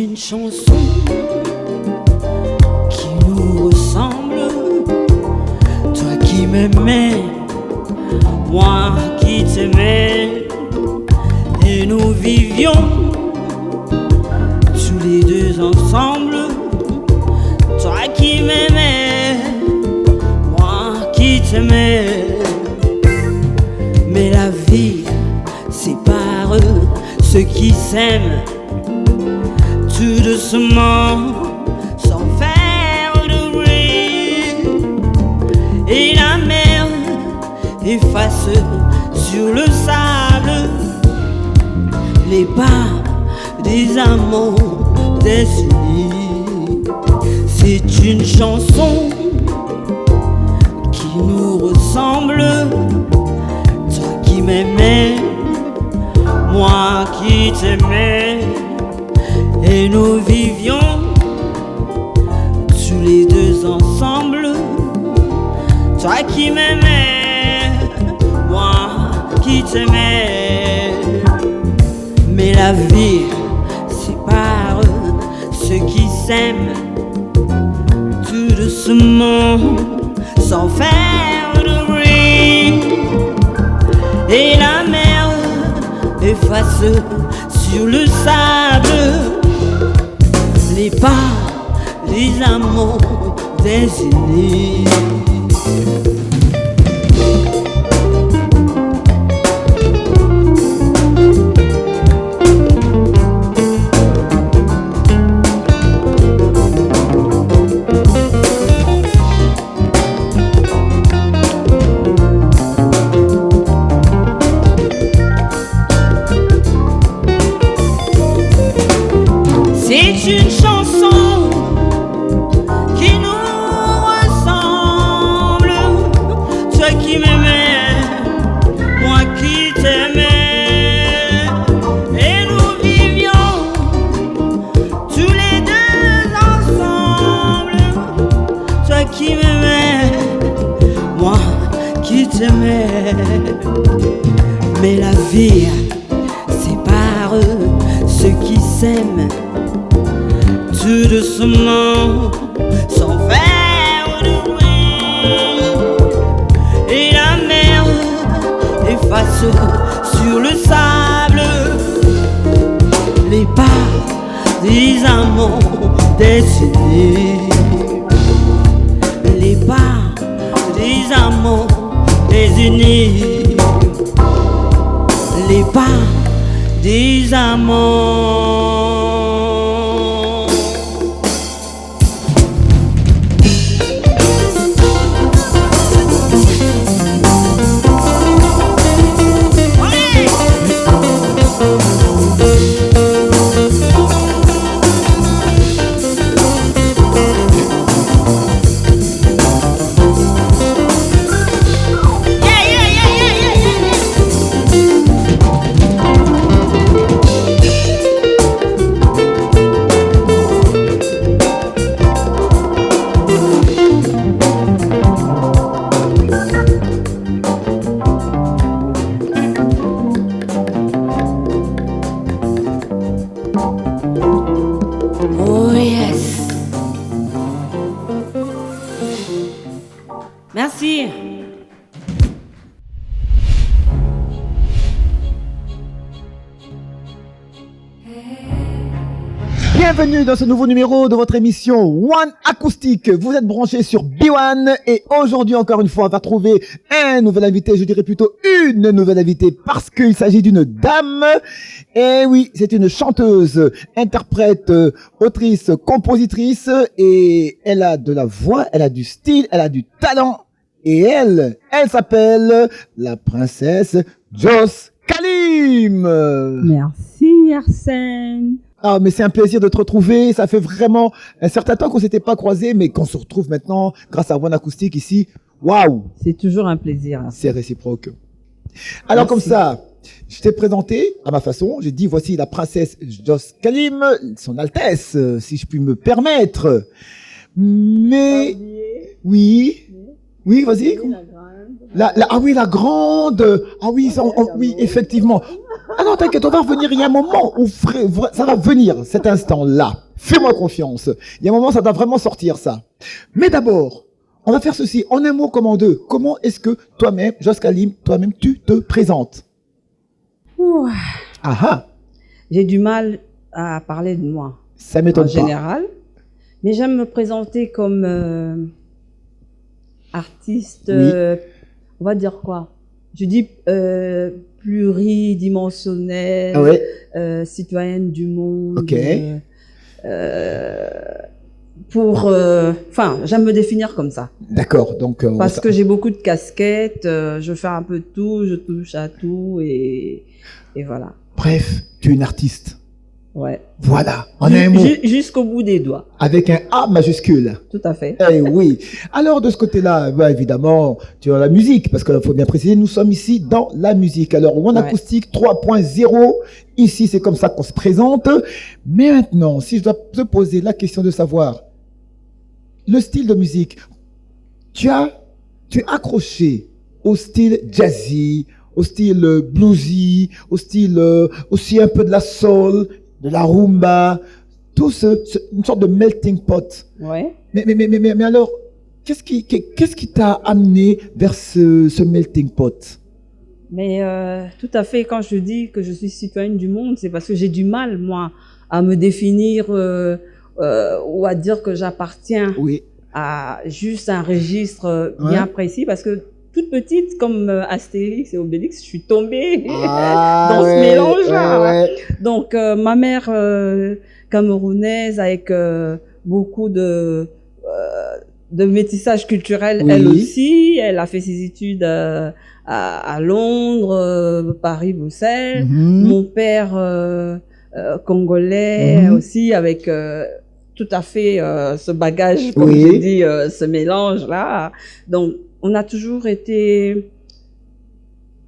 une chanson qui nous ressemble. Toi qui m'aimais, moi qui t'aimais, et nous vivions tous les deux ensemble. Toi qui m'aimais, moi qui t'aimais, mais la vie sépare ceux qui s'aiment tout doucement, sans faire de bruit. Et la mer efface sur le sable les pas des amants désunis. C'est une chanson qui nous ressemble. Toi qui m'aimais, moi qui t'aimais, et nous vivions tous les deux ensemble. Toi qui m'aimais, moi qui t'aimais, mais la vie sépare ceux qui s'aiment tout doucement, sans faire de bruit. Et la mer efface sur le sable les pas des amants désignés. C'est une chanson qui nous ressemble. Toi qui m'aimais, moi qui t'aimais, et nous vivions tous les deux ensemble. Toi qui m'aimais, moi qui t'aimais, mais la vie sépare ceux qui s'aiment tout doucement, sans faire de bruit. Et la mer efface sur le sable les pas des amants décédés. Les pas des amants désunis. Les pas des amants. Oh yes. Merci. Bienvenue dans ce nouveau numéro de votre émission One Acoustique. Vous êtes branchés sur B1 et aujourd'hui encore une fois on va trouver un nouvel invité, je dirais plutôt une nouvelle invitée parce qu'il s'agit d'une dame. Et oui, c'est une chanteuse, interprète, autrice, compositrice et elle a de la voix, elle a du style, elle a du talent et elle s'appelle la princesse Joss Kalim. Merci Arsène. Ah, mais c'est un plaisir de te retrouver. Ça fait vraiment un certain temps qu'on s'était pas croisés, mais qu'on se retrouve maintenant grâce à One Acoustique ici. Waouh! C'est toujours un plaisir. C'est réciproque. Alors, Merci. comme ça, je t'ai présenté à ma façon. J'ai dit, voici la princesse Joss Kalim, son Altesse, si je puis me permettre. Mais, oui, vas-y. Ah oui, la grande. Ah oui, oui, effectivement. Ah non, t'inquiète, on va revenir. Il y a un moment où ça va venir, cet instant-là. Fais-moi confiance. Il y a un moment, ça doit vraiment sortir, ça. Mais d'abord, on va faire ceci en un mot comme en deux. Comment est-ce que toi-même, Jos Kalim, toi-même, tu te présentes? Ouh, Ah ah, j'ai du mal à parler de moi ça en m'étonne pas. général, mais j'aime me présenter comme artiste, Oui. on va dire quoi? Je dis pluridimensionnelle, Ah ouais, citoyenne du monde. ok. Enfin, j'aime me définir comme ça. D'accord, donc... Parce que j'ai beaucoup de casquettes, je fais un peu de tout, je touche à tout et voilà. Bref, tu es une artiste. Ouais. Voilà, en un mot. Jusqu'au bout des doigts. Avec un A majuscule. Tout à fait. Eh oui. Alors, de ce côté-là, bah, évidemment, tu as la musique, parce qu'il faut bien préciser, nous sommes ici dans la musique. Alors, One Ouais. Acoustique 3.0, ici, c'est comme ça qu'on se présente. Mais maintenant, si je dois te poser la question de savoir, le style de musique, tu es accroché au style jazzy, au style bluesy, au style aussi un peu de la soul, de la rumba, tout une sorte de melting pot. Ouais. Mais alors, qu'est-ce qui t'a amené vers ce melting pot? Mais tout à fait, quand je dis que je suis citoyenne du monde, c'est parce que j'ai du mal, moi, à me définir ou à dire que j'appartiens Oui. à juste un registre bien précis, parce que toute petite, comme Astérix et Obélix, je suis tombée dans ce mélange-là. Ouais. Donc, ma mère camerounaise avec beaucoup de métissage culturel, Oui. elle aussi. Elle a fait ses études à Londres, Paris, Bruxelles. Mhm. Mon père congolais Mhm. aussi, avec tout à fait ce bagage, comme Oui. j'ai dit, ce mélange-là. Donc, on a toujours été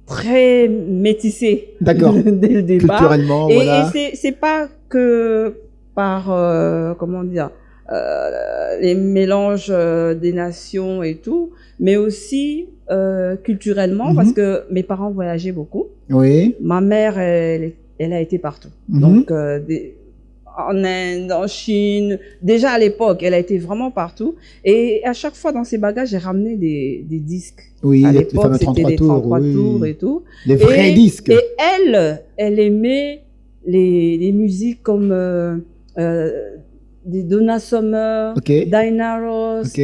très métissés D'accord. dès le départ. Culturellement, Et voilà. c'est pas que par, comment dire, les mélanges des nations et tout, mais aussi culturellement, Mhm. parce que mes parents voyageaient beaucoup. Oui. Ma mère, elle a été partout. Mhm. Donc, en Inde, en Chine, déjà à l'époque, elle a été vraiment partout. Et à chaque fois, dans ses bagages, j'ai ramené des disques. Oui, À les l'époque, fameux c'était 33 des tours. 33 oui. tours et tout. Les vrais disques. Et elle aimait les musiques comme des Donna Summer, Ok. Diana Ross, Ok.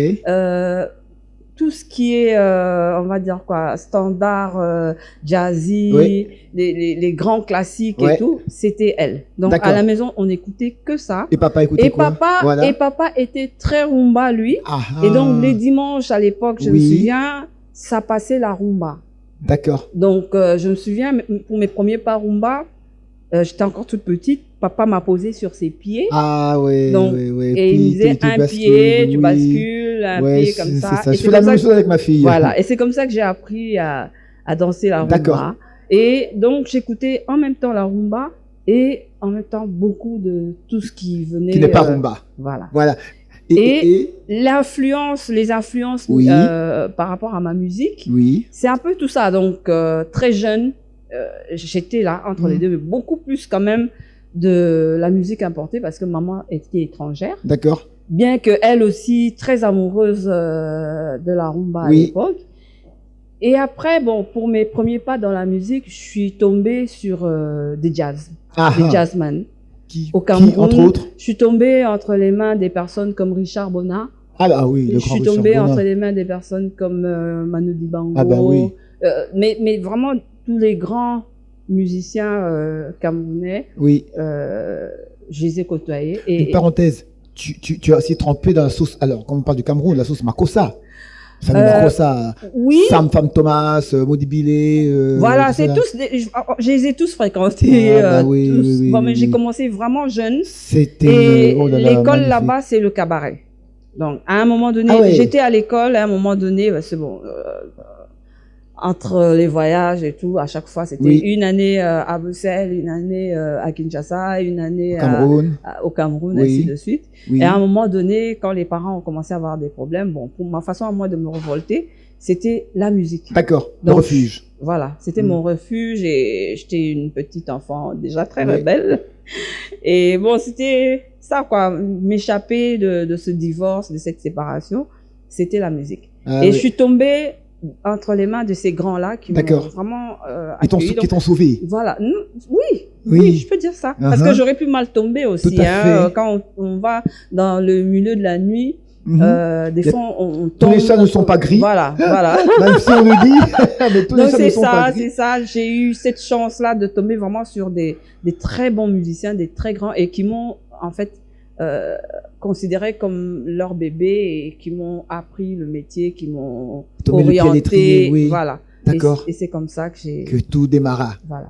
tout ce qui est, on va dire quoi, standard, jazzy, Oui. les grands classiques Ouais. et tout, c'était elle. Donc D'accord. à la maison, on n'écoutait que ça. Et papa écoutait Et quoi? papa, Voilà. et papa était très rumba, lui. Ah, Et donc ah. les dimanches, à l'époque, je me Oui. souviens, ça passait la rumba. D'accord. Donc je me souviens, pour mes premiers pas rumba, j'étais encore toute petite, papa m'a posé sur ses pieds. Ah oui, Donc, oui, oui. Et il Puis, me disait tu un bascules, pied, tu oui. bascules, un Ouais, pied comme c'est ça. ça. Et Je c'est fais la comme même ça chose avec ma fille. Voilà, et c'est comme ça que j'ai appris à danser la D'accord. rumba. Et donc j'écoutais en même temps la rumba et en même temps beaucoup de tout ce qui venait. Qui n'est pas rumba. Voilà. Voilà. Et les influences Oui. par rapport à ma musique, Oui. c'est un peu tout ça. Donc très jeune, j'étais là entre les deux, mais beaucoup plus quand même de la musique importée parce que maman était étrangère. D'accord. Bien qu'elle aussi très amoureuse de la rumba à Oui. l'époque. Et après, bon, pour mes premiers pas dans la musique, je suis tombée sur des jazz, Ah, des ah. jazzmen. Qui, Au Cameroun, entre autres? je suis tombée entre les mains des personnes comme Richard Bonnat. Ah bah oui, le Je grand suis Richard tombée Bonnat. entre les mains des personnes comme Manu Dibango. Ah bah oui. Mais vraiment, tous les grands musiciens camerounais, Oui. je les ai côtoyés. Une parenthèse. Tu as aussi trempé dans la sauce. Alors, quand on parle du Cameroun, la sauce Makossa. Famille Makossa. Oui. Sam Fam Thomas, Modi Bilé. Voilà, tout c'est ça. tous, je les ai tous fréquentés. Ah, bah oui, tous. oui, oui, Bon, mais oui, j'ai oui. commencé vraiment jeune. C'était. Et Oh là là, l'école magnifique. là-bas, c'est le cabaret. Donc, à un moment donné, Ah ouais. j'étais à l'école, à un moment donné, c'est bon, entre les voyages et tout, à chaque fois, c'était Oui. une année à Bruxelles, une année à Kinshasa, une année Cameroun. au Cameroun, Oui. ainsi de suite. Oui. Et à un moment donné, quand les parents ont commencé à avoir des problèmes, bon, pour ma façon à moi de me révolter, c'était la musique. D'accord, le Donc, refuge. Voilà, c'était mon refuge et j'étais une petite enfant déjà très Oui. rebelle. Et bon, c'était ça quoi, m'échapper de ce divorce, de cette séparation, c'était la musique. Ah, et oui. je suis tombée entre les mains de ces grands-là qui m'ont D'accord. vraiment Qui accueillie. t'ont sauvé. Voilà, oui, Oui. je peux dire ça. Parce que j'aurais pu mal tomber aussi. Tout à fait. Quand on va dans le milieu de la nuit, des fois on tombe. Tous les chats ne sont pas gris. Voilà, voilà. Même si on le dit, mais tous les Donc chats ne c'est sont pas gris. c'est ça. J'ai eu cette chance-là de tomber vraiment sur des très bons musiciens, des très grands, et qui m'ont en fait considéré comme leur bébé et qui m'ont appris le métier, qui m'ont T'ont mis le pied à l'étrier, orienté, oui. voilà. D'accord. Et c'est comme ça que j'ai, Que tout démarra. voilà.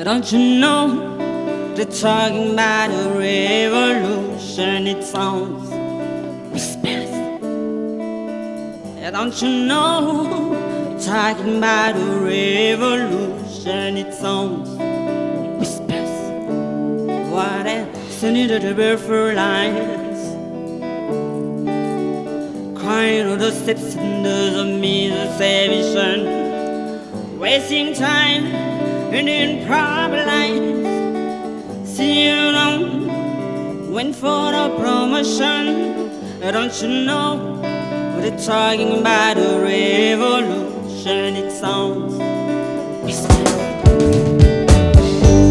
Don't you know they're talking about a revolution? It sounds whispers. Don't you know they're talking about a revolution? It sounds whispers. What else needed to be for lines? Crying on the steps and the miseration, wasting time and in problem lines. See you know, went for the promotion. Don't you know they're talking about a revolution? It sounds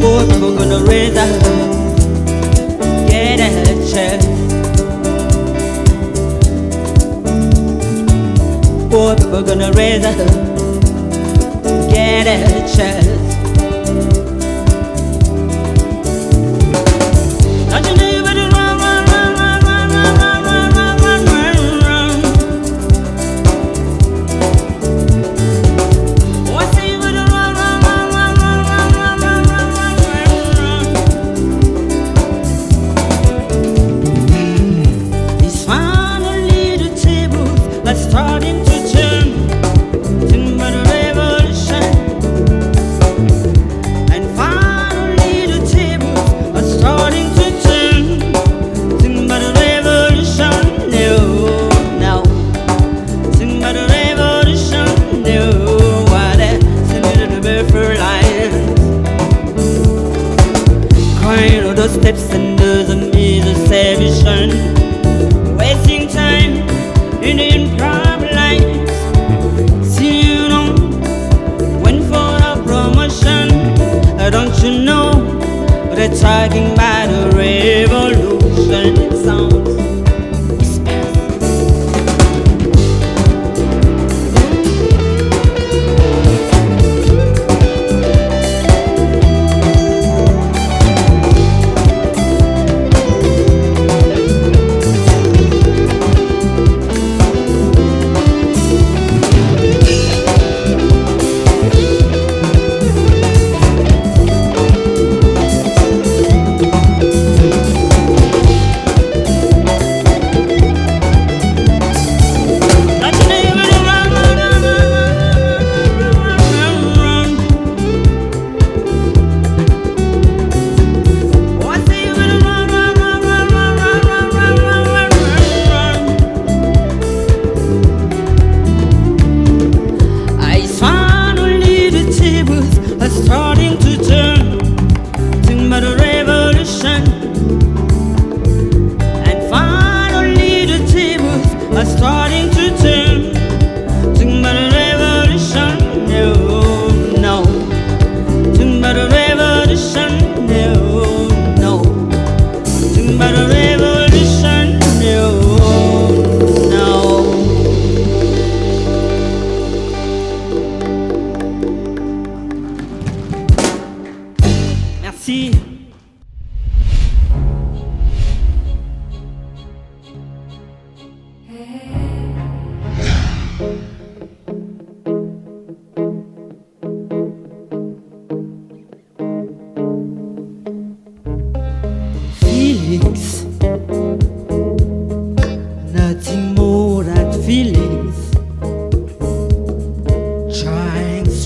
poor people gonna raise up, get a chance. Poor people gonna raise up, get a chance. Don't you know you better run, run, run, run, run, run, run, run, run, run, run. Oh, I say you better run, run, run, run, run, run, run, run, run, run. It's finally the tables are starting to turn. Nothing but a revolution. And finally the tables are starting to turn. Nothing but a revolution. No, no. Nothing but a revolution. No, what else needed to be for life? Crying on the steps and doesn't need a salvation. Wasting time in the improv lines. See you know, went for a promotion. Don't you know they're talking about a revolution? It sounds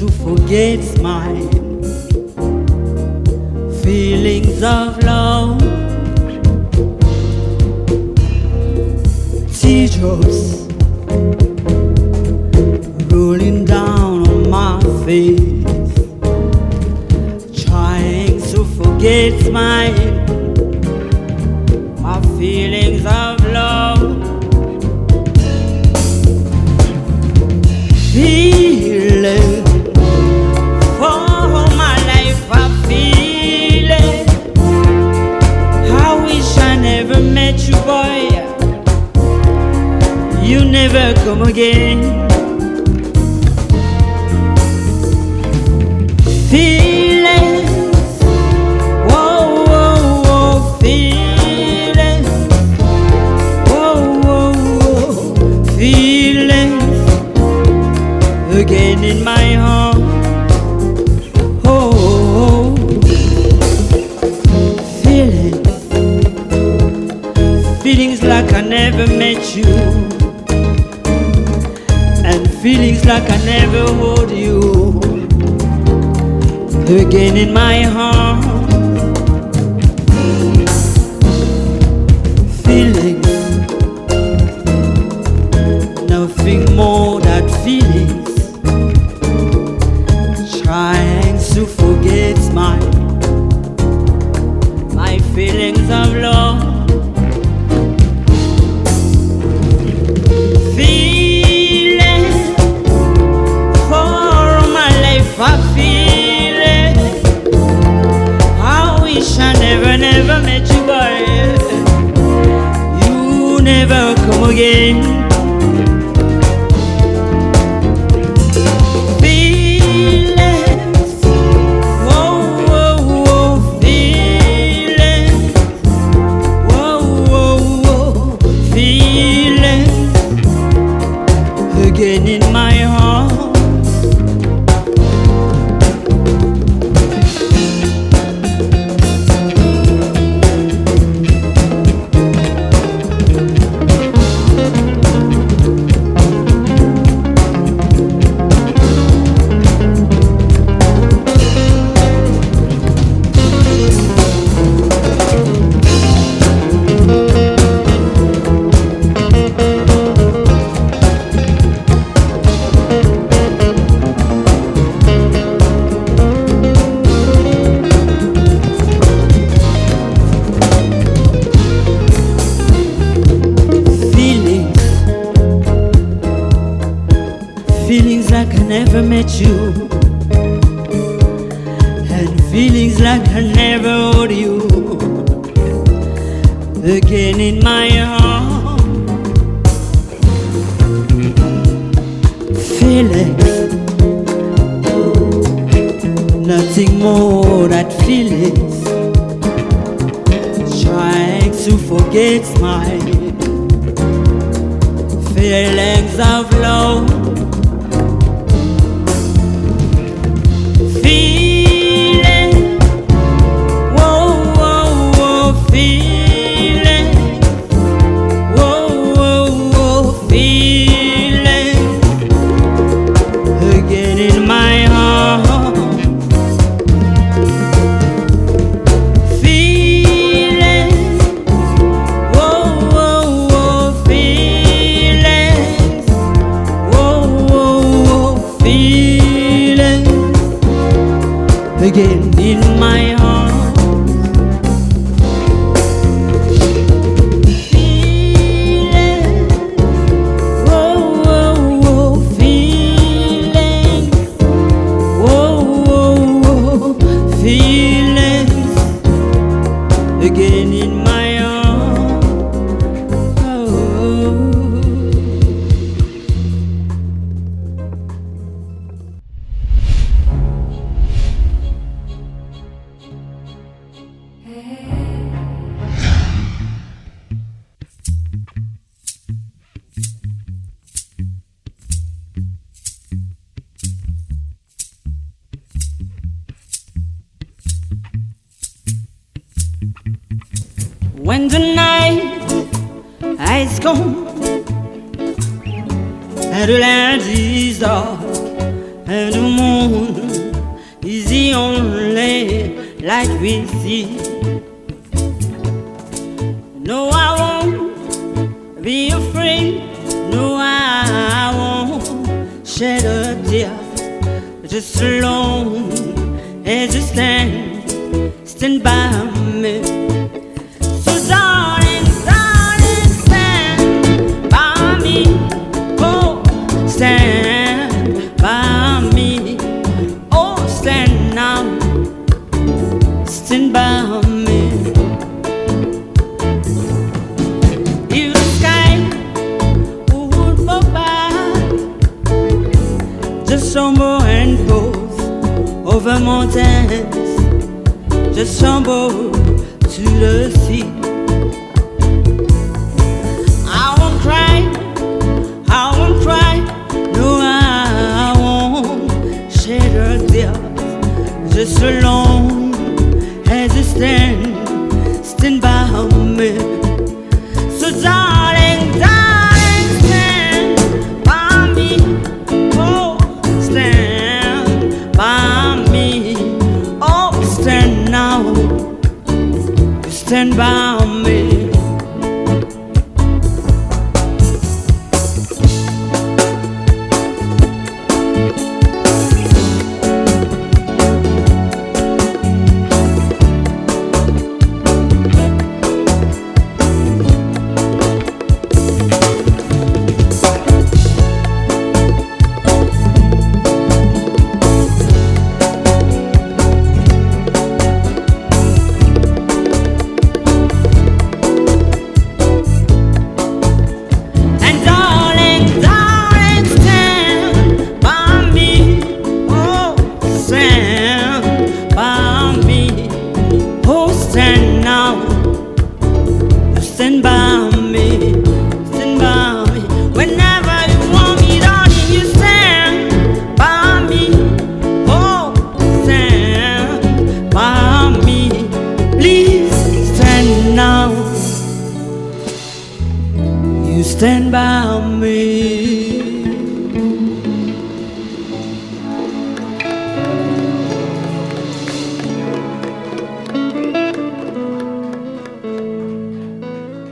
to forget mine. Feelings of love, teardrops rolling down on my face, trying to forget my feelings of love. Feeling for my life, I feel it. I wish I never met you, boy. You never come again. Feelings, whoa, whoa, whoa, feelings, whoa, whoa, whoa, feelings again in my heart. Oh, oh, oh. Feelings like I never met you, and feelings like I never hold you again in my heart. Feelings, nothing more than feelings, trying to forget my feelings of love. Feeling for my life, I feel it. I wish I never met you, boy. You never come again. Again in my heart. Feelings like I never met you, and feelings like I never owed you again in my heart. Feelings, nothing more than feelings, trying to forget my feelings of love. Feeling, whoa, whoa, whoa, feeling, whoa, whoa, whoa, feeling again in my heart. Feeling, whoa, whoa, whoa, feeling, whoa, whoa, whoa, feeling again in my heart. Feeling, whoa, whoa, whoa, feeling, whoa, whoa, whoa, feelings again in my heart. Oh. When the night has come and the land is dark and the moon is the only light we see. No, I won't be afraid. No, I won't shed a tear. Just alone as you stand by me. So darling, darling, stand by me. Oh, stand by me. Oh, stand now, stand by me. If the sky would provide just somber and pose over mountains, just somber to the sea. I won't cry, I won't cry, no, I won't shed a tear. Just alone as you stand by me. So darling, darling, stand by me. Oh, stand by me. Oh, stand now, stand by me. And darling, darling, stand by me. Oh, stand by me. Oh, stand now, stand by me, stand by me. Whenever you want me, darling, you stand by me. Oh, stand by me. Please stand now, you stand by me.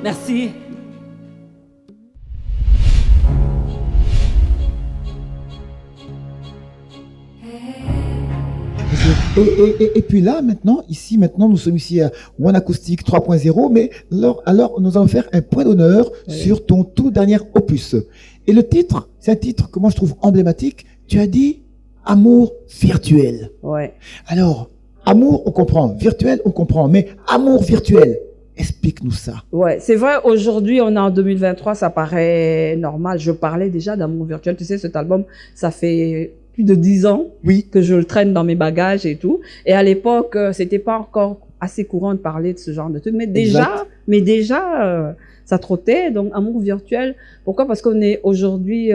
Merci. Et puis là, maintenant, nous sommes ici à One Acoustic 3.0, mais alors, nous allons faire un point d'honneur sur ton tout dernier opus. Et le titre, c'est un titre que moi je trouve emblématique. Tu as dit amour virtuel. Ouais. Alors, amour, on comprend. Virtuel, on comprend. Mais amour virtuel, explique-nous ça. Ouais, c'est vrai, aujourd'hui, on est en 2023, ça paraît normal. Je parlais déjà d'amour virtuel. Tu sais, cet album, ça fait plus de 10 ans Oui. que je le traîne dans mes bagages et tout. Et à l'époque, c'était pas encore assez courant de parler de ce genre de truc. Mais déjà, ça trottait. Donc, amour virtuel. Pourquoi? Parce qu'on est aujourd'hui,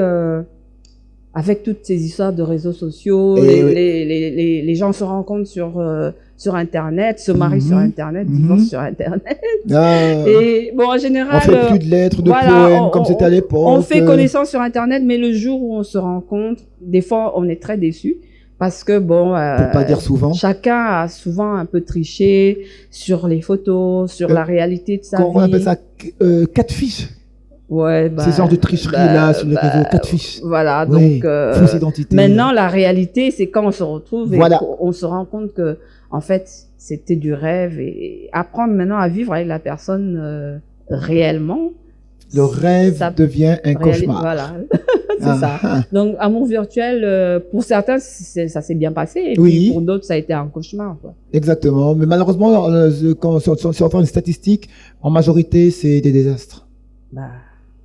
avec toutes ces histoires de réseaux sociaux, les gens se rencontrent sur Internet, se marient sur Internet, divorcent sur Internet. Ah, Et bon, en général, on fait plus de lettres, de poèmes comme c'était à l'époque. on fait connaissance sur Internet, mais le jour où on se rencontre, des fois, on est très déçus. Parce que bon, pour pas dire souvent. chacun a souvent un peu triché sur les photos, sur la réalité de sa vie. On appelle ça catfish. Ouais, bah, Ces genres de tricherie là sur les réseaux, catfish. Voilà, Oui, donc fausse identité. maintenant la réalité, c'est quand on se retrouve et Voilà. qu'on se rend compte que en fait c'était du rêve et apprendre maintenant à vivre avec la personne réellement. Le rêve ça devient un cauchemar. Voilà, c'est ça. Donc amour virtuel, pour certains ça s'est bien passé et Oui. puis pour d'autres ça a été un cauchemar. Quoi. Exactement. Mais malheureusement, si on fait une statistique, en majorité, c'est des désastres. Bah,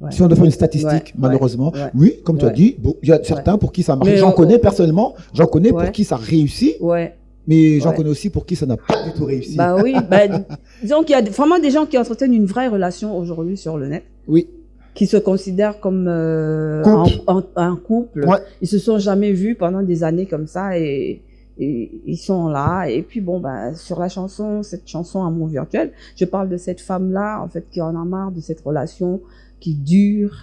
ouais. Si on doit faire une statistique, Ouais, malheureusement, ouais. oui, comme tu as Ouais. dit, bon, il y a certains pour qui ça marche. Mais J'en connais personnellement, j'en connais Ouais. pour qui ça réussit, Ouais. mais j'en Ouais. connais aussi pour qui ça n'a pas du tout réussi. Bah oui, disons qu'il y a vraiment des gens qui entretiennent une vraie relation aujourd'hui sur le net, Oui, qui se considèrent comme Couple. un couple. Ouais. Ils se sont jamais vus pendant des années comme ça et ils sont là. Et puis bon, bah, sur la chanson, cette chanson Amour virtuel, je parle de cette femme-là, en fait, qui en a marre de cette relation qui dure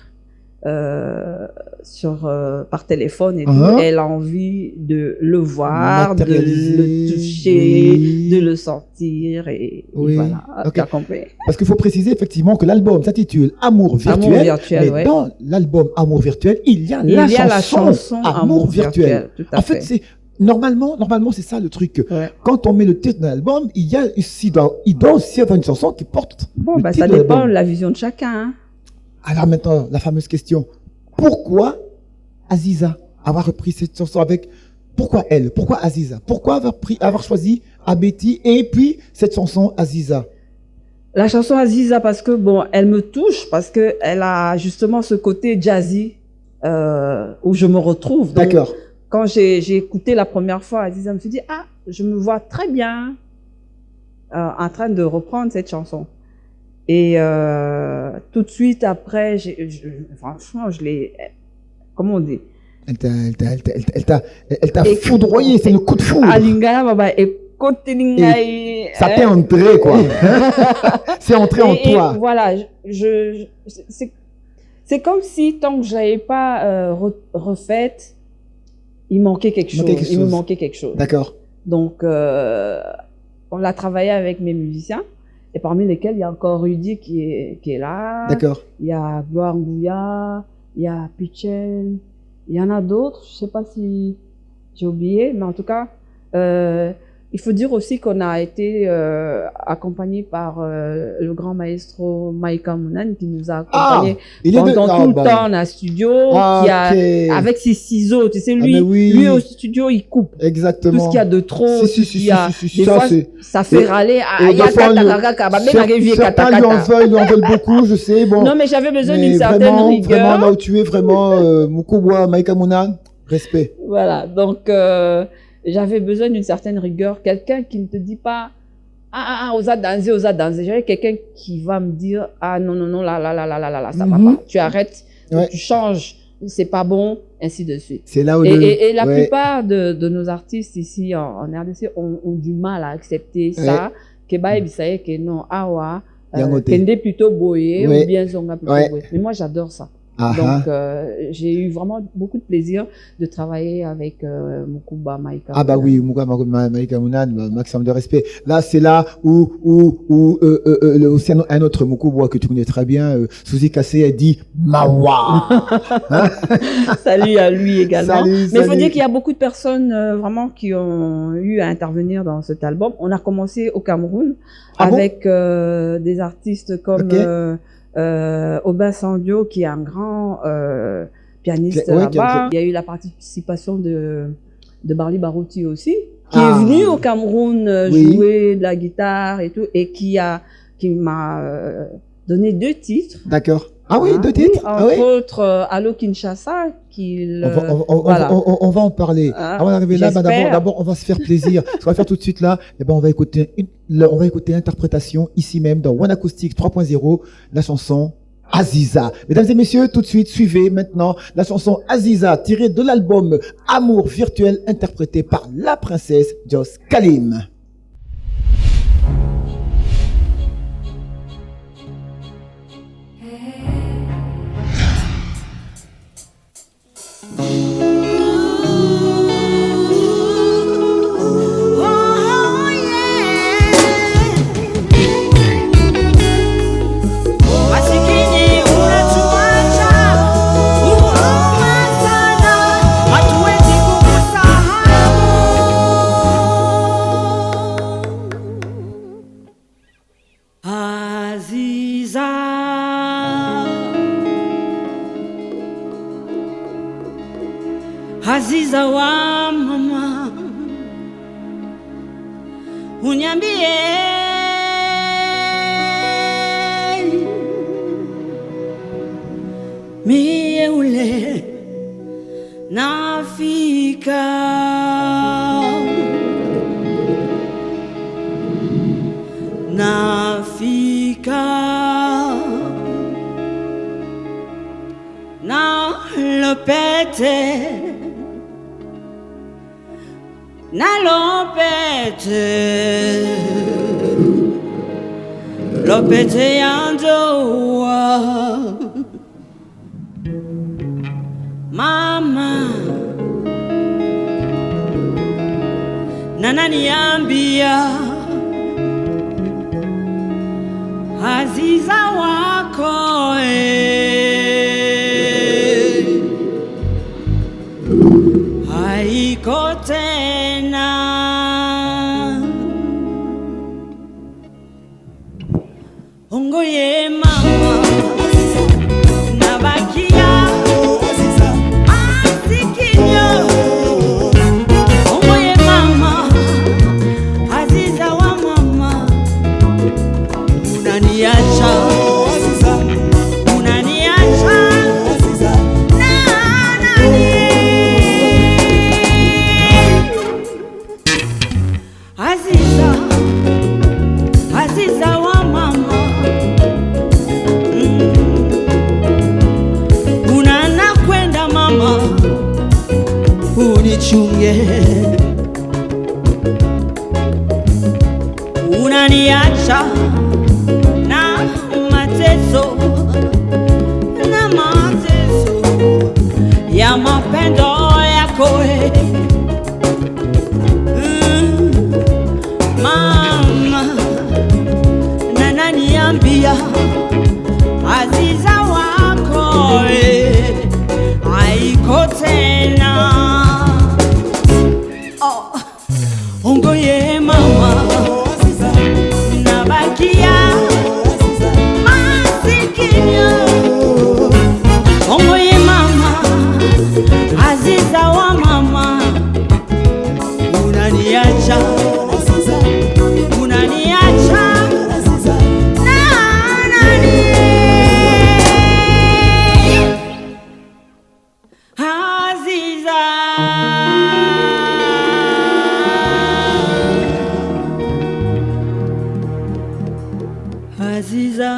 par téléphone et tout, Uh-huh. elle a envie de le voir, de Matérialiser, le toucher, oui. de le sentir et Oui. voilà, Ok. t'as compris. Parce qu'il faut préciser effectivement que l'album s'intitule Amour virtuel. Amour virtuel, mais ouais. dans l'album Amour virtuel, il y a Il y a la chanson Amour virtuel. tout à En fait, c'est normalement, c'est ça le truc. Ouais. Quand on met le titre de l'album, il doit aussi avoir une chanson qui porte Bon, le bah, titre ça de dépend l'album. de la vision de chacun. Hein. Alors maintenant, la fameuse question. Pourquoi Aziza avoir repris cette chanson avec... Pourquoi elle? Pourquoi Aziza? Pourquoi avoir choisi Abeti et puis cette chanson Aziza? La chanson Aziza, parce que bon, elle me touche, parce que elle a justement ce côté jazzy où je me retrouve. Donc, D'accord. quand j'ai écouté la première fois Aziza, je me suis dit, ah, je me vois très bien en train de reprendre cette chanson. Et tout de suite après, franchement, je l'ai... Comment on dit? Elle t'a Et- foudroyé, c'est le coup de foudre. Alingala, baba, et côté Lingaï, Ça t'est entré, quoi. C'est entré en et toi. voilà, c'est comme si tant que je l'avais pas refaite, il manquait quelque chose. Il me manquait quelque chose. D'accord. Donc, on l'a travaillé avec mes musiciens, et parmi lesquels il y a encore Rudy qui est là. D'accord. Il y a Gloire Ngouya, il y a Pichel, il y en a d'autres, je sais pas si j'ai oublié, mais en tout cas, il faut dire aussi qu'on a été accompagné par le grand maestro Maïka Mounan qui nous a accompagnés il est pendant tout le bah. temps dans le studio, Ah, qui a, ok. avec ses ciseaux, tu sais, Ah, lui, mais oui. lui au studio, il coupe. Exactement. Tout ce qu'il y a de trop, Si, tout ce qu'il y a. si, Des ça, fois, c'est- ça fait Et- râler. et Ah, il y a des fois, kata, même arrivé Certains kata, lui en kata. veulent beaucoup, je sais. Bon. Non, mais j'avais besoin Mais d'une certaine vraiment, rigueur. là où tu es, vraiment, Mukubwa, Maïka Mounan, respect. Voilà, donc j'avais besoin d'une certaine rigueur, quelqu'un qui ne te dit pas osa danser. J'avais quelqu'un qui va me dire ah non là, ça va Mhm. pas. Tu arrêtes, Ouais. tu changes, c'est pas bon, ainsi de suite. C'est là où Et la ouais. plupart de nos artistes ici en RDC ont du mal à accepter ça. Que bah bisaye que non awa Yangote. kende plutôt boyé Ouais. ou bien zonga plutôt Ouais. boyé. Mais moi j'adore ça. Ah, Donc, j'ai eu vraiment beaucoup de plaisir de travailler avec Mukuba Maïka. ah bah oui, Maïka Mounan, maximum de respect. Là, c'est là où c'est un autre Mukubwa que tu connais très bien, Suzy Kassé, a dit Mawa. Salut à lui également. Salut, Mais il faut salut. dire qu'il y a beaucoup de personnes vraiment qui ont eu à intervenir dans cet album. On a commencé au Cameroun Ah bon? avec des artistes comme Ok. Aubin Sandio, qui est un grand pianiste Ouais, là-bas. Il y a eu la participation de Barli Barouti aussi, qui Ah. est venu au Cameroun Oui. jouer de la guitare et tout, et qui m'a donné 2 titres. D'accord. Ah oui, 2 Oui, titres. Ah oui. entre autres, Allo Kinshasa, On va en parler. Ah, Avant d'arriver là, bah, j'espère. d'abord, on va se faire plaisir. Ce qu'on va faire tout de suite là, eh ben, on va écouter l'interprétation ici même dans One Acoustic 3.0, la chanson Aziza. Mesdames et messieurs, tout de suite, suivez maintenant la chanson Aziza, tirée de l'album Amour virtuel, interprétée par la princesse Jos Kalim. Masikini unatuacha huruma sana, hatuwezi kukusahau. Aziza, Aziza wa mama, uniambie mie ule nafika, nafika na lopete, na lopete, lopete ya ndoa. nananiambia Aziza wako haiko tena. Ongoye mama nabakia asikinyo. Ongoye mama Aziza wa mama unaniacha unaniacha na nani Aziza Aziza wa mama unana kwenda mama unichunge unaniacha na mateso ya mapendo yako mama nananiambia Aziza wako haiko tena. Oh, ongoye mama nabakia masikini. Ongoye mama Aziza wa mama unaniacha unaniacha na nani Aziza Aziza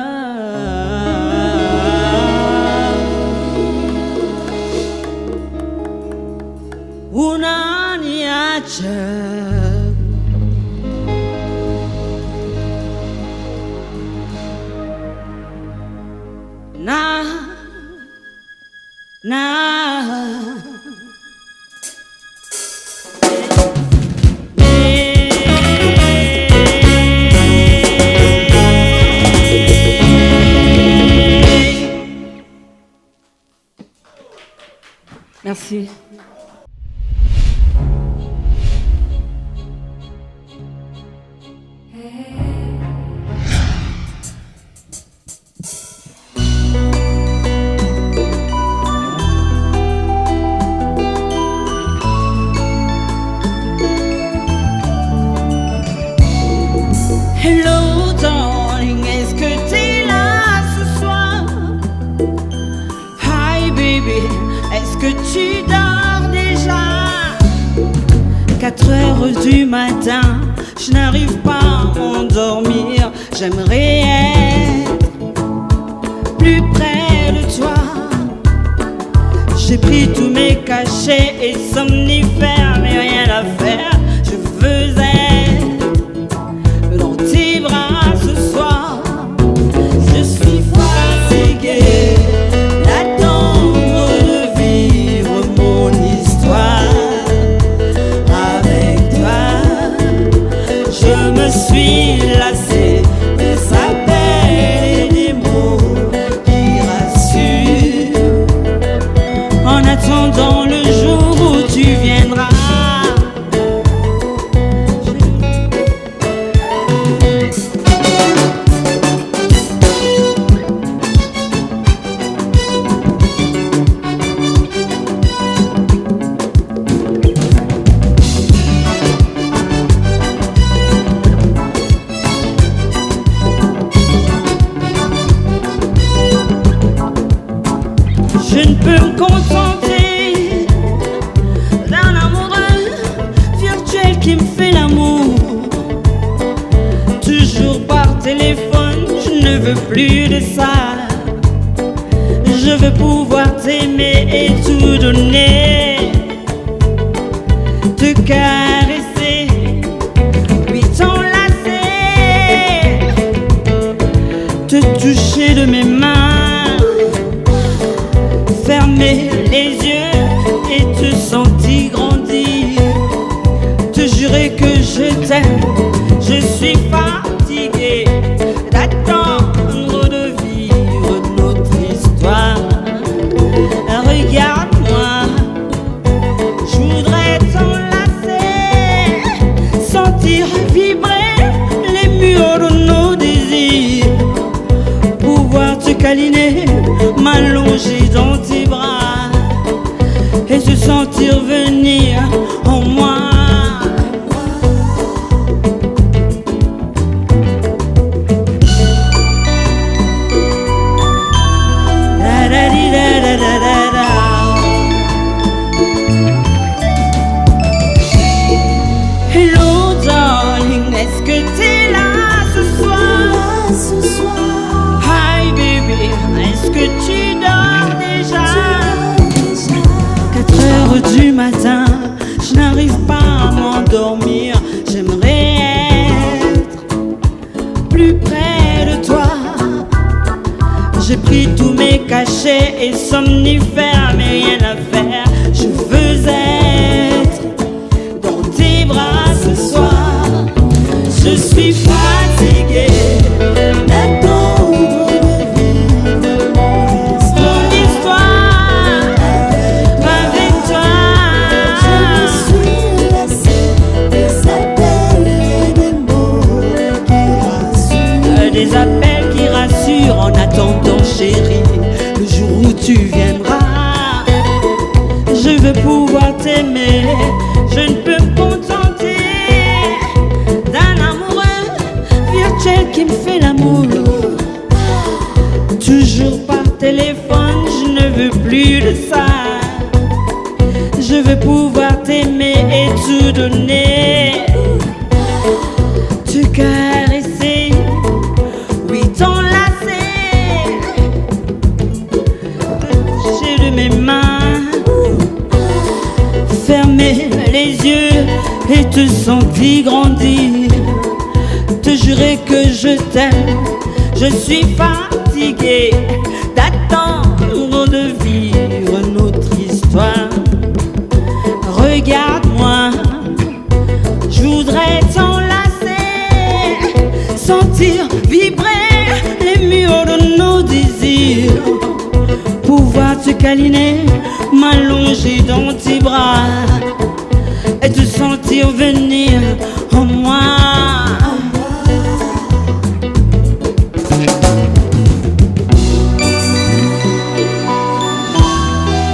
unaniacha na merci. Hello darling, est-ce que t'es là ce soir? Hi baby, est-ce que tu dors déjà? 4 heures du matin, je n'arrive pas à m'endormir. J'aimerais être plus près de toi. J'ai pris tous mes cachets et somnifères, mais rien à faire. Je veux être dans tes bras ce soir. Je suis fatiguée d'attendre de vivre mon histoire avec toi. Je me suis lassée des appels et des mots qui rassurent. En attendant le jour où tu viendras matin, je n'arrive pas à m'endormir. J'aimerais être plus près de toi. J'ai pris tous mes cachets et somnifères, mais rien à faire. Je veux être dans tes bras ce soir. Je suis fatiguée d'attendre mon histoire avec toi. Je me suis lassée des appels et des mots qui rassurent. Des appels qui rassurent en attendant, chérie, le jour où tu viendras. Je veux pouvoir t'aimer, je ne peux me contenter d'un amoureux virtuel qui me fait l'amour. Toujours par téléphone, je ne veux plus de ça. Je veux pouvoir t'aimer et tout donner, te caresser, oui t'enlacer, toucher de mes mains, fermer les yeux et te sentir grandir, te jurer que je t'aime. Je suis fatiguée d'attendre de vivre notre histoire. Regarde-moi, je voudrais t'enlacer, sentir vibrer les murs de nos désirs, pouvoir te câliner, m'allonger dans tes bras et te sentir venir en moi.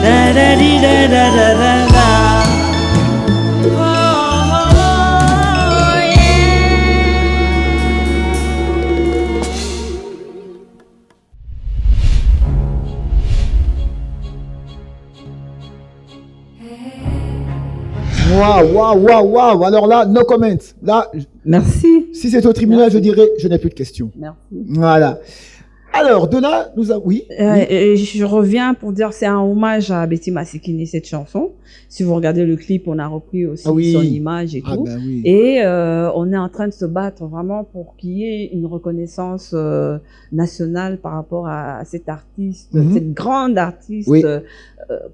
Da da di da da da da da. Oh, oh, yeah. Waouh. Alors là, no comment. Là, Merci. si c'était au tribunal, je dirais, je n'ai plus de questions. Merci. Voilà. Alors, de là, nous avons... Oui. Et je reviens pour dire c'est un hommage à Betty Masikini, cette chanson. Si vous regardez le clip, on a repris aussi Ah oui. son image et Ah tout. ben oui. Et on est en train de se battre vraiment pour qu'il y ait une reconnaissance nationale par rapport à cette artiste, Mhm. cette grande artiste Oui.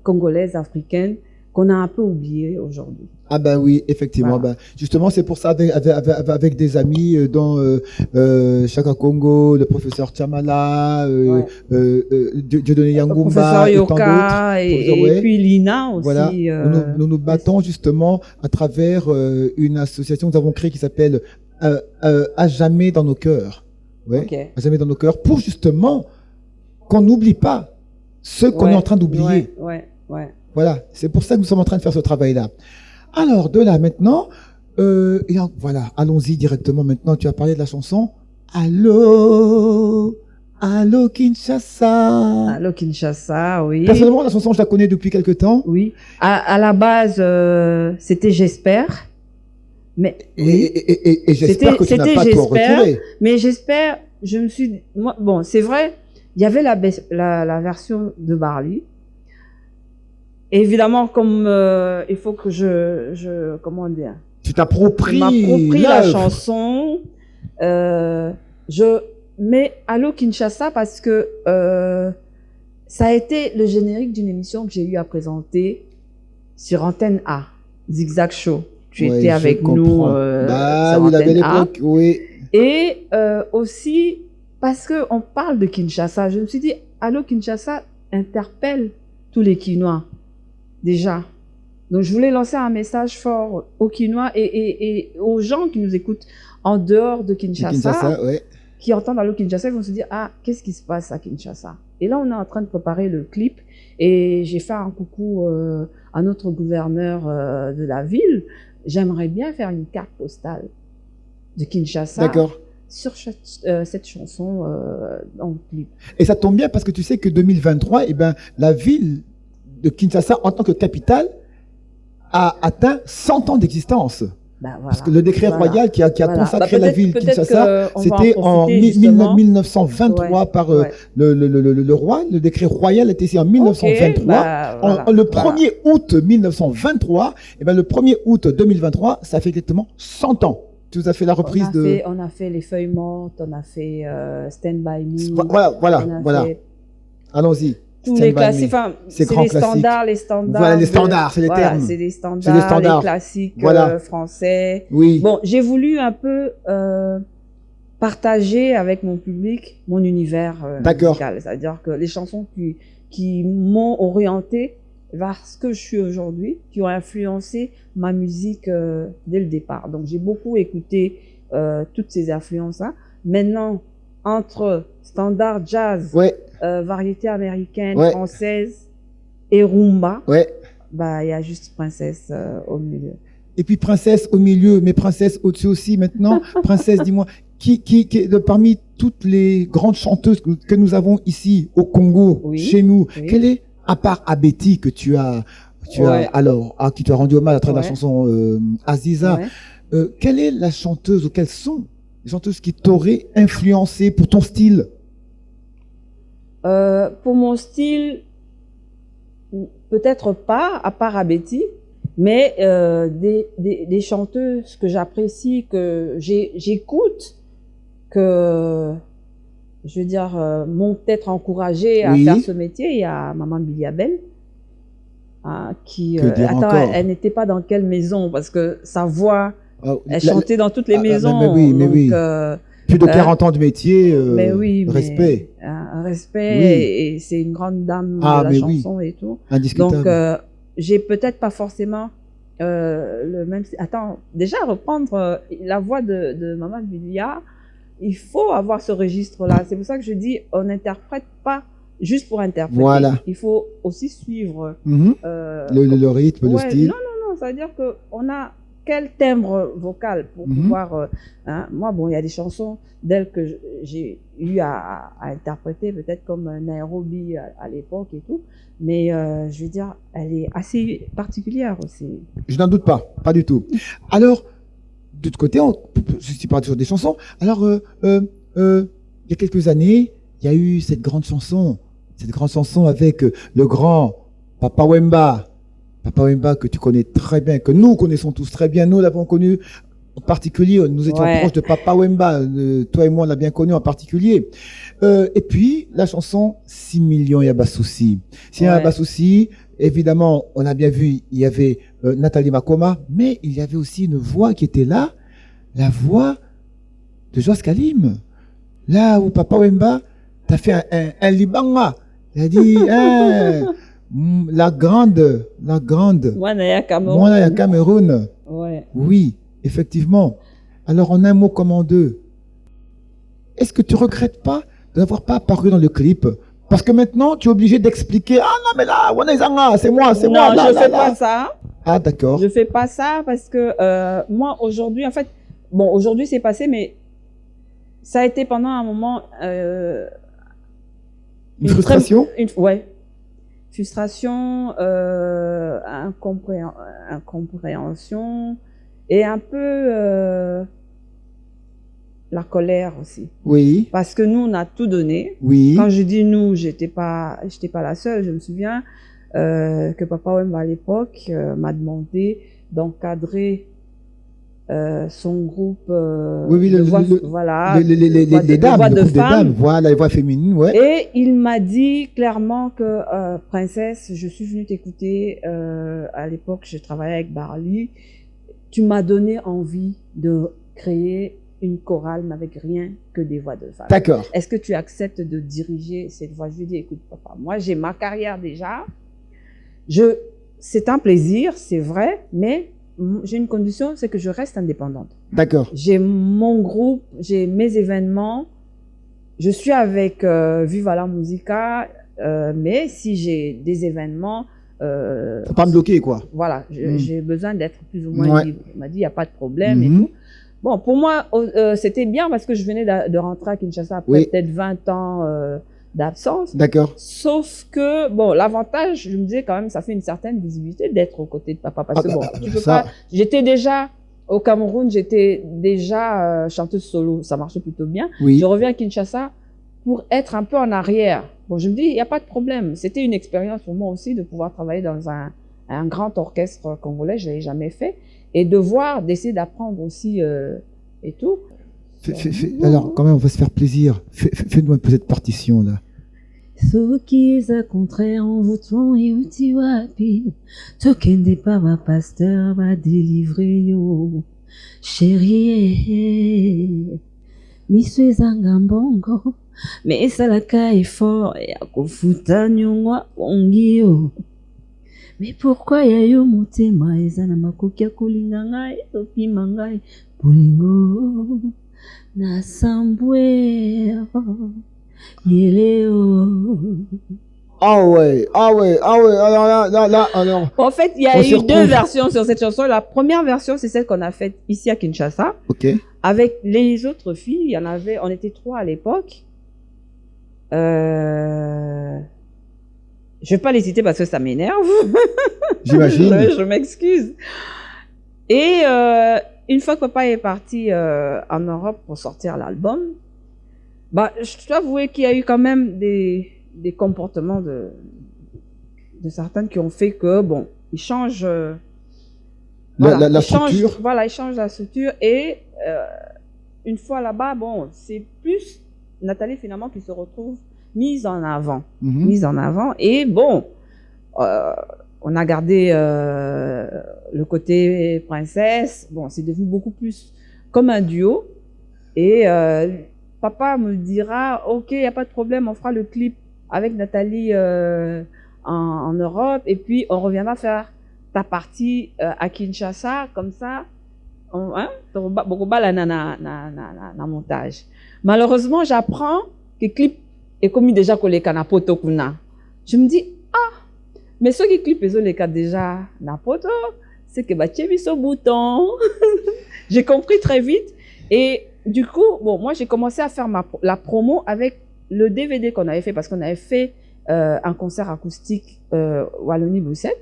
congolaise, africaine, qu'on a un peu oubliée aujourd'hui. Ah ben oui, effectivement. Voilà. Ben, justement, c'est pour ça avec des amis dont Chaka Congo, le professeur Chamala, Ouais. Dieudonné Le Yangumba professeur et tant Yoka d'autres. et Ouais. puis Lina aussi. Voilà, nous battons justement à travers une association que nous avons créée qui s'appelle À jamais dans nos cœurs. Ouais, Ok. À jamais dans nos cœurs, pour justement qu'on n'oublie pas ce qu'on Ouais, est en train d'oublier. Ouais. Voilà, c'est pour ça que nous sommes en train de faire ce travail-là. Alors, de là maintenant, voilà, allons-y directement maintenant. Tu as parlé de la chanson Allô, allô Kinshasa. Allô Kinshasa, oui. Personnellement, la chanson, je la connais depuis quelque temps. Oui. À la base, c'était J'espère. Mais, oui. Et j'espère que tu n'as C'était pas tout J'espère. retiré. Mais j'espère, je me suis, moi, bon, c'est vrai, il y avait la version de Barley. Évidemment, comme il faut que comment dire, Tu t'appropries je m'approprie la l'œuvre. chanson. Je mets Allô Kinshasa parce que ça a été le générique d'une émission que j'ai eu à présenter sur Antenne A, Zigzag Show. Tu Ouais, étais je avec nous comprends. sur oui, la belle Antenne A. époque, oui. Et aussi parce que on parle de Kinshasa, je me suis dit Allô Kinshasa interpelle tous les Kinois déjà. Donc je voulais lancer un message fort aux Kinois et aux gens qui nous écoutent en dehors de Kinshasa, ouais. qui entendent Allô Kinshasa, ils vont se dire ah, qu'est-ce qui se passe à Kinshasa? Et là on est en train de préparer le clip et j'ai fait un coucou à notre gouverneur de la ville. J'aimerais bien faire une carte postale de Kinshasa. D'accord. Sur cette chanson dans le clip. Et ça tombe bien parce que tu sais que 2023, eh ben, la ville de Kinshasa, en tant que capitale, a atteint 100 ans d'existence. Bah, voilà. Parce que le décret Voilà. royal qui a Voilà. consacré Bah, la ville peut-être Kinshasa, qu'on va en c'était en profiter, justement. 1923 Ouais, par ouais. le roi. Le décret royal était ici en 1923. bah, voilà, Le voilà. 1er août 1923, et ben le 1er août 2023, ça fait exactement 100 ans. Tu nous as fait la reprise de... On a fait Les Feuilles Mortes, on a fait Stand By Me. Voilà, on a voilà. fait Allons-y. tous Stand les By classiques. Me. Enfin, Ces c'est grands les classiques. standards. Voilà, les standards, c'est les termes. C'est des C'est les standards, standards. les classiques Voilà. français. Oui. Bon, j'ai voulu un peu partager avec mon public mon univers D'accord. musical. C'est-à-dire que les chansons qui m'ont orienté vers ce que je suis aujourd'hui, qui ont influencé ma musique dès le départ. Donc, j'ai beaucoup écouté toutes ces influences-là. Maintenant, entre standard jazz, Ouais, variété américaine, Ouais. française et rumba, ouais. bah, il y a juste Princesse au milieu. Et puis princesse au milieu, mais princesse au-dessus aussi maintenant. Princesse, dis-moi, parmi toutes les grandes chanteuses que nous avons ici au Congo, Oui, chez nous, oui. quelle est, à part Abeti que tu as Ouais. à qui tu as rendu hommage à travers la Ouais. chanson Aziza, Ouais. quelle est la chanteuse ou quelles sont les chanteuses qui t'auraient influencé pour ton style? Pour mon style, peut-être pas, à part Abeti, mais des chanteuses que j'apprécie, que j'écoute, que je veux dire m'ont peut-être encouragée à Oui. faire ce métier. Il y a Maman Biliabel, qui Que dire attends, encore? elle n'était pas dans quelle maison, parce que sa voix, Ah, elle la- chantait dans toutes les maisons. mais oui, mais donc, oui. Plus de hein? 40 ans de métier, mais oui, respect, un respect, Oui. et c'est une grande dame Ah, de la mais oui. chanson et tout. indiscutable. Donc, j'ai peut-être pas forcément le même. Attends, déjà reprendre la voix de Maman Bilia, il faut avoir ce registre-là. C'est pour ça que je dis, on n'interprète pas juste pour interpréter. Voilà. Il faut aussi suivre Mhm. Le rythme, le ouais, style. non, ça veut dire qu'on a quel timbre vocal pour Mhm. pouvoir. Moi, bon, il y a des chansons d'elle que j'ai eu à interpréter, peut-être comme Nairobi à l'époque et tout. Mais je veux dire, elle est assez particulière aussi. Je n'en doute pas du tout. Alors, de l'autre côté, je suis pas toujours des chansons. Alors, il y a quelques années, il y a eu cette grande chanson avec le grand Papa Wemba que tu connais très bien, que nous connaissons tous très bien. Nous l'avons connu en particulier, nous étions Ouais. proches de Papa Wemba, toi et moi on l'a bien connu en particulier. Et puis la chanson 6 millions Yabasoussi. Ouais. Yabasoussi, évidemment, on a bien vu, il y avait Nathalie Makoma, mais il y avait aussi une voix qui était là, la voix de Joas Kalim. Là où Papa Wemba t'a fait un libanga. Il a dit, la grande, Moi, Naya Cameroun. moi, il y a Cameroun. Ouais. Oui, effectivement. Alors, en un mot comme en deux, est-ce que tu regrettes pas de n'avoir pas apparu dans le clip? Parce que maintenant, tu es obligé d'expliquer, ah non, mais là, Wanezanga, c'est moi, c'est moi. Non, là, je là, fais là. pas ça. Ah, d'accord. Je fais pas ça parce que moi, aujourd'hui, en fait, bon, aujourd'hui, c'est passé, mais ça a été pendant un moment. Une frustration? Ouais. Frustration, incompréhension et un peu la colère aussi. Oui, Parce que nous, on a tout donné. oui. Quand je dis nous, j'étais pas la seule. Je me souviens que Papa Wemba à l'époque m'a demandé d'encadrer son groupe Oui, de voix, voilà, de voix les dames, voix le de groupe des femmes. dames, voilà, les voix féminines, ouais. Et il m'a dit clairement que Princesse, je suis venue t'écouter. À l'époque, je travaillais avec Barley. Tu m'as donné envie de créer une chorale, mais avec rien que des voix de femmes. D'accord. Est-ce que tu acceptes de diriger cette voix? Je lui ai dit, écoute, papa, moi, j'ai ma carrière déjà. C'est un plaisir, c'est vrai, mais j'ai une condition, c'est que je reste indépendante. D'accord. J'ai mon groupe, j'ai mes événements. Je suis avec Viva la Musica, mais si j'ai des événements, Faut pas me bloquer, quoi. voilà, Mm. j'ai besoin d'être plus ou moins Ouais. libre. Il m'a dit, il n'y a pas de problème et Mhm. tout. Bon, pour moi, c'était bien parce que je venais de rentrer à Kinshasa après Oui. peut-être 20 ans d'absence. D'accord. Sauf que, bon, l'avantage, je me disais quand même, ça fait une certaine visibilité d'être aux côtés de papa. Parce que, bon, tu peux ça, pas. J'étais déjà Au Cameroun, j'étais déjà chanteuse solo, ça marchait plutôt bien. Oui. Je reviens à Kinshasa pour être un peu en arrière. Bon, je me dis, il n'y a pas de problème. C'était une expérience pour moi aussi de pouvoir travailler dans un grand orchestre congolais, je ne l'ai jamais fait, et de voir, d'essayer d'apprendre aussi et tout. Alors, quand même, on va se faire plaisir. Fais-nous un peu cette partition-là. Soki eza contraire en votant euti wapi tokende pa bapasteur badélivre yo chérie miso ezanga mbongo me esalaka effort ya kofuta nyongwa bongi yo me pourkui ya yo motema eza na makoki ya kolinga ngai topima ngai bolingo na sambwe Ah ouais. Alors là. En fait, il y a eu deux versions sur cette chanson. La première version, c'est celle qu'on a faite ici à Kinshasa. Ok. Avec les autres filles, il y en avait, on était 3 à l'époque. Je vais pas les citer parce que ça m'énerve. J'imagine. Je m'excuse. Et une fois que papa est parti en Europe pour sortir l'album, bah, je dois avouer qu'il y a eu quand même des comportements de certaines qui ont fait que, bon, ils changent la structure. Voilà, ils changent la structure. Et une fois là-bas, bon, c'est plus Nathalie finalement qui se retrouve mise en avant. Mise en avant. Et bon, on a gardé le côté princesse. Bon, c'est devenu beaucoup plus comme un duo. Et papa me dira, ok, il n'y a pas de problème, on fera le clip avec Nathalie en Europe. Et puis, on reviendra faire ta partie à Kinshasa, comme ça. Beaucoup na montage. Malheureusement, j'apprends que le clip est commis déjà pour les canapoto kuna. Je me dis, mais ceux qui clipent les cas déjà na poto, c'est que bah biso bouton. J'ai compris très vite. Et du coup, bon, moi j'ai commencé à faire la promo avec le DVD qu'on avait fait, parce qu'on avait fait un concert acoustique Wallonie-Bruxelles,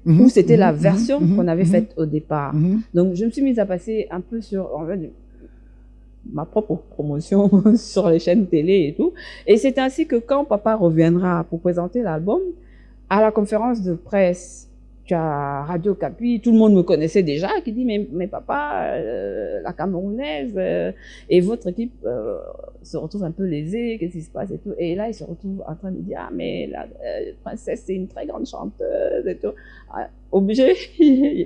où c'était la version qu'on avait faite au départ. Donc je me suis mise à passer un peu sur ma propre promotion sur les chaînes télé et tout. Et c'est ainsi que quand papa reviendra pour présenter l'album, à la conférence de presse, tu as Radio Capi, tout le monde me connaissait déjà, qui dit mais papa, la Camerounaise et votre équipe se retrouve un peu lésée, qu'est-ce qui se passe et tout. Et là, il se retrouve en train de dire mais la princesse, c'est une très grande chanteuse et tout. Obligé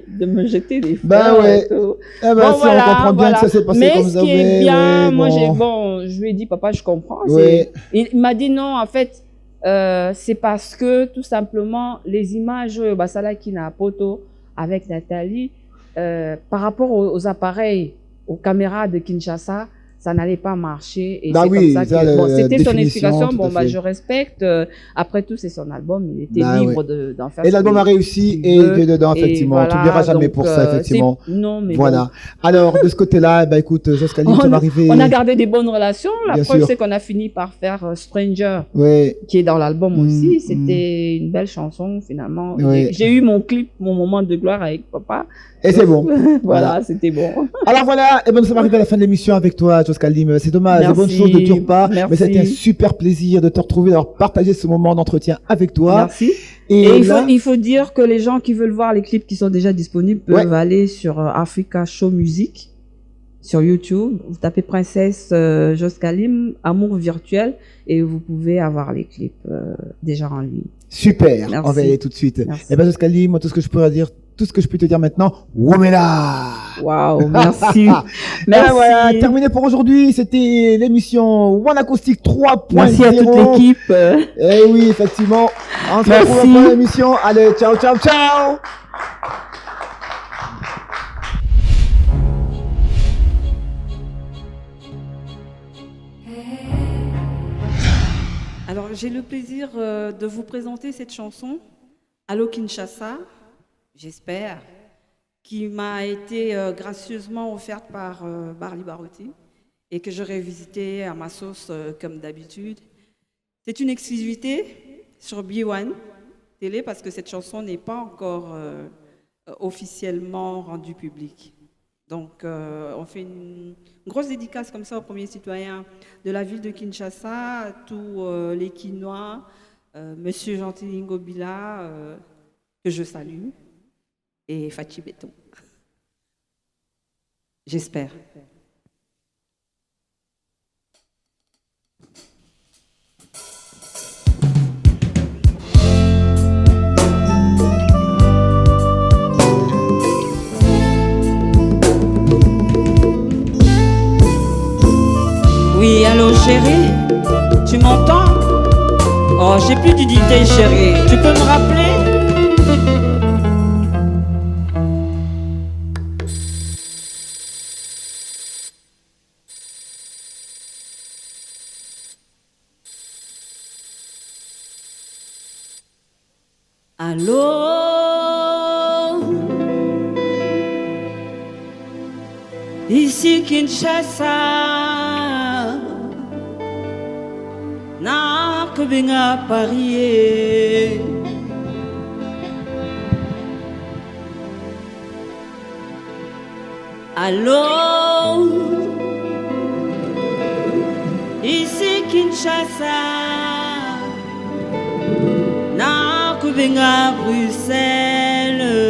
de me jeter des fleurs. Ben ouais. Et tout. Eh ben, Bon, si voilà, on comprend bien que ça s'est passé mais comme ce ça. qui est bien, ouais, moi bon. je lui ai dit papa, je comprends. Ouais. Il m'a dit non, en fait. C'est parce que tout simplement les images Basala qui n'a poto avec Nathalie par rapport aux appareils, aux caméras de Kinshasa, ça n'allait pas marcher. Et bah c'est oui, comme ça que bon, c'était son explication. Bon, bah, fait. je respecte. Après tout, c'est son album. Il était bah libre ouais. d'en faire. Et l'album a réussi et il est dedans, effectivement. Voilà, tu ne verras jamais donc, pour ça, effectivement. Non, mais voilà. Bon. Alors, de ce côté-là, bah écoute, Joscaline, nous sommes arrivés. On a gardé des bonnes relations. La Bien preuve, sûr. c'est qu'on a fini par faire Stranger, ouais. qui est dans l'album aussi. C'était une belle chanson, finalement. Ouais. J'ai eu mon clip, mon moment de gloire avec papa. Et c'est bon. Voilà, c'était bon. Alors voilà, et ben nous sommes arrivés à la fin de l'émission avec toi, Joscaline. C'est dommage, Merci. les bonnes choses ne durent pas. Merci. Mais c'était un super plaisir de te retrouver, d'avoir partagé ce moment d'entretien avec toi. Merci. Et là, il faut dire que les gens qui veulent voir les clips qui sont déjà disponibles peuvent aller sur Africa Show Music, sur YouTube. Vous tapez Princesse Joscaline, Amour virtuel, et vous pouvez avoir les clips déjà en ligne. Super, Merci. on va y aller tout de suite. Merci. Et ben Joscaline, moi tout ce que je peux dire, tout ce que je peux te dire maintenant, Womela. Waouh, merci. Merci. Ben voilà, terminé pour aujourd'hui. C'était l'émission One Acoustic 3.0. Merci à toute l'équipe. Eh oui, effectivement. On se retrouve pour l'émission. Allez, ciao, ciao, ciao. Alors, j'ai le plaisir de vous présenter cette chanson, Allo Kinshasa, j'espère, qui m'a été gracieusement offerte par Barli Barotti et que j'aurai visité à ma sauce comme d'habitude. C'est une exclusivité sur B1 Télé parce que cette chanson n'est pas encore officiellement rendue publique. Donc, on fait une grosse dédicace comme ça aux premiers citoyens de la ville de Kinshasa, à tous les Kinois, Monsieur Gentilingo Bila, que je salue, et Fachi Béton. J'espère. Oui, allô chérie, tu m'entends? Oh, j'ai plus d'unité chérie, tu peux me rappeler? Allô? Ici Kinshasa, na kobenga Paris. Allô? Ici Kinshasa, na kobenga Bruxelles.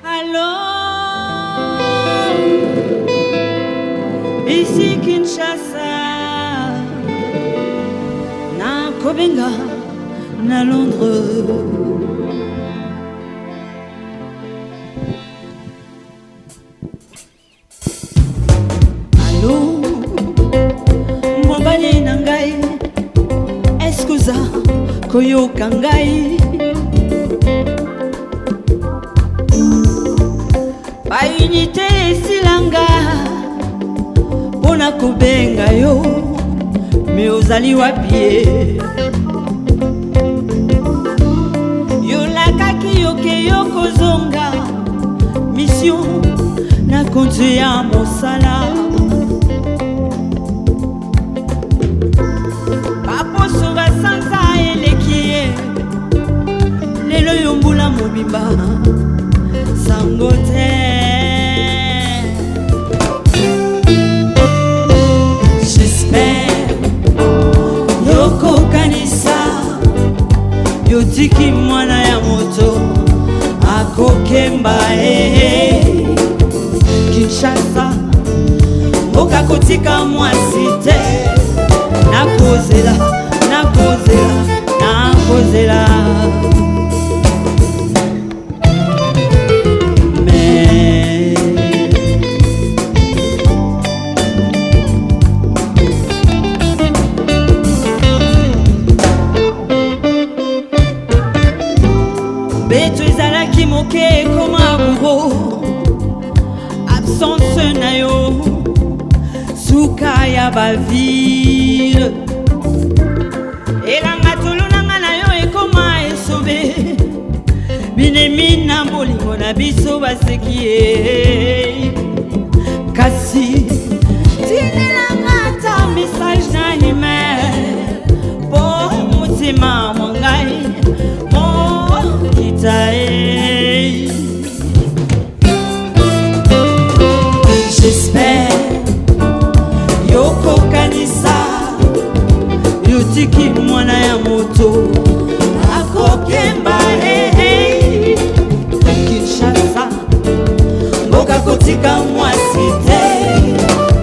Allô? Ici Kinshasa, na kobenga na Londres. Allô? Mobali na ngai, eskuza koyoka ngai. Ba unité esilanga mpona kobenga yo, me ozali wapi? Yolakaki yoke yokozonga mission na konti ya mosala. Baposo basanza eleki ye, lelo yombula mobimba sango te. J'espère yoko kanisa yotiki mwana ya moto akokemba. Kinshasa mboka kotika mwasi te. Nakozela, nakozela, nakozela. Beto ezalaki moke koma buro, absence na yo suka ya bavile. Elanga tolonanga na yo ekoma esobe, binemi na bolingo na biso baseki ye. Kasi tinelanga ta message na email po motima mwangai j'espère yoko kanisa yotiki mwana ya moto akokemba. Kinshasa mboka kotika mwasi te.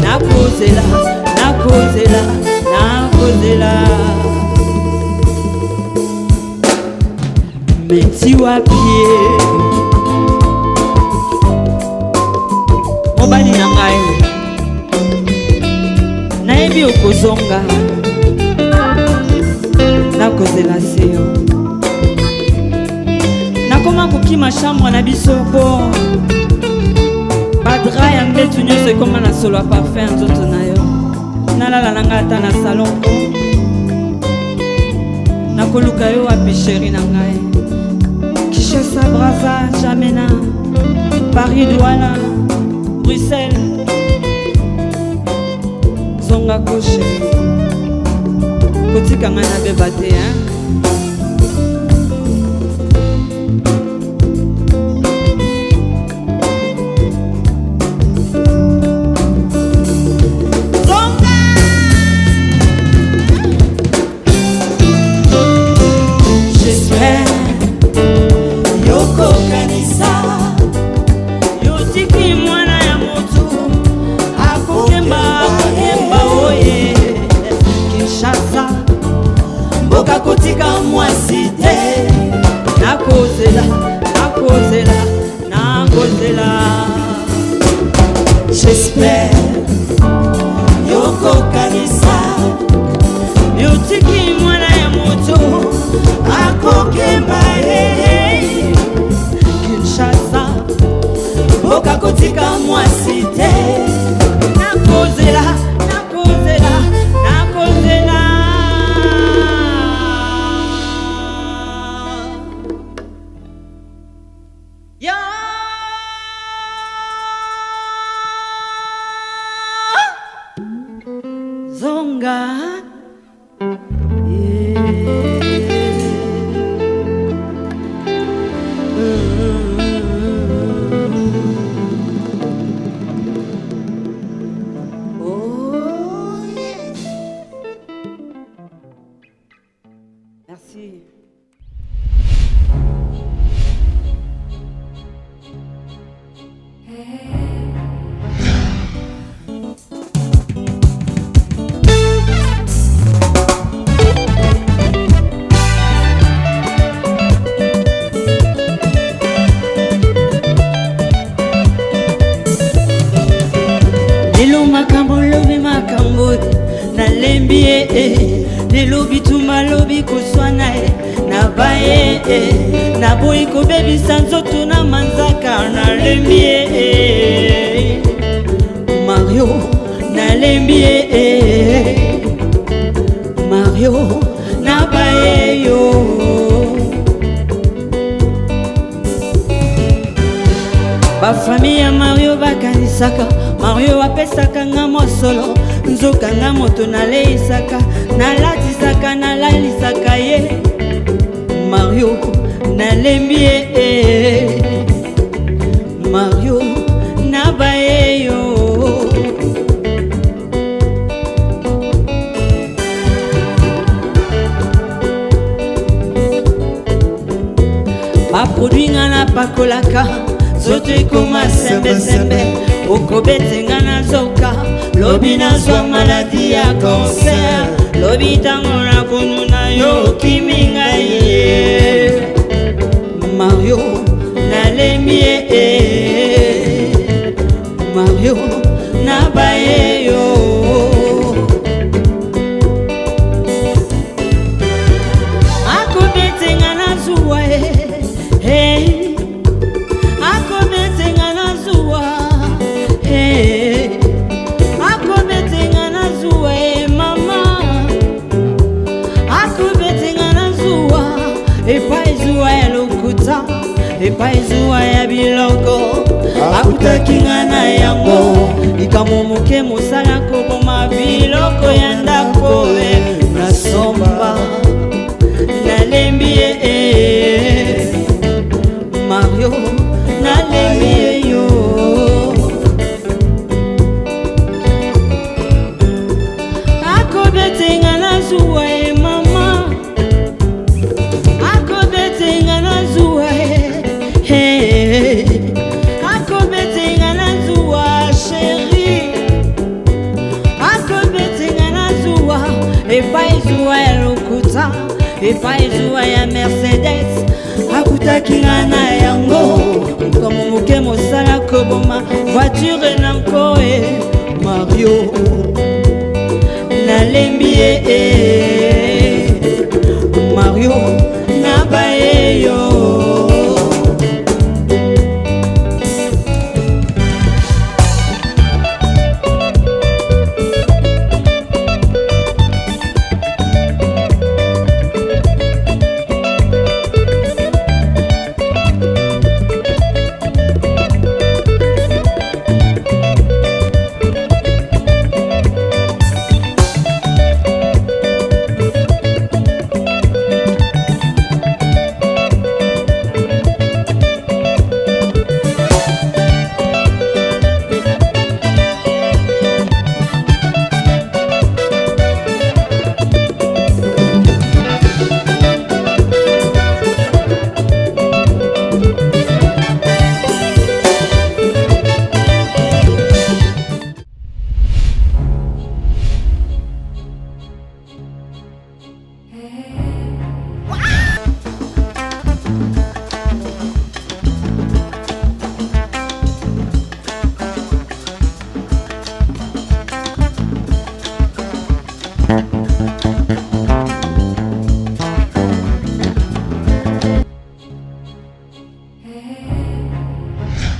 Nakozela, nakozela, nakozela. Meti wapi? Mobali na ngai nayebi okozonga, nakozela seyo. Nakoma kokima chambre na biso po badra ya mbetu nyonso ekoma na solo ya parfum ya nzoto na yo. Nalala na ngai ata na salon po nakoluka yo wapi sheri na ngai. Kinshasa, Brazza, Jamena, Paris, Douala, Bruxelles. Zonga koche kotika nga na beba te. lelo bituma lobi koswana nabaye naboyi kobebisa nzoto na manzaka nalembi Mario nalembi Mario nabaye yo bafamille ya Mario bakanisaka Mario apesaka nga mosolo nzoka nga moto naleisaka nalatisaka nalalisaka ye Mario nalembi ye Mario nabaye yo baproduit nga na pakolaka zoto ekoma sembesembe okobetenga na zoka lobi nazwa maladi ya cancer lobi ntango nakonuna yo kimi ngai ye Mario nalembi ye Mario nabaye yo akobetenga na zuwa akobetenga na zuwa akobetenga na zuwa mama akobetenga na zuwa epai zuwa ya lokuta epai zuwa ya biloko akutaki nga na yango likambo moke mosala koboma biloko ya ndako nasomba nalembi ye Mario nalembi yo akobetenga na zuwa mama akobetenga na zuwa akobetenga na zuwa chéri akobetenga na zuwa epai zuwa ya lokuta epai zuwa ya Mercedes akutaki nga na yango likambo moke mosala koboma voiture na nko Mario nalembi ye Mario nabaye yo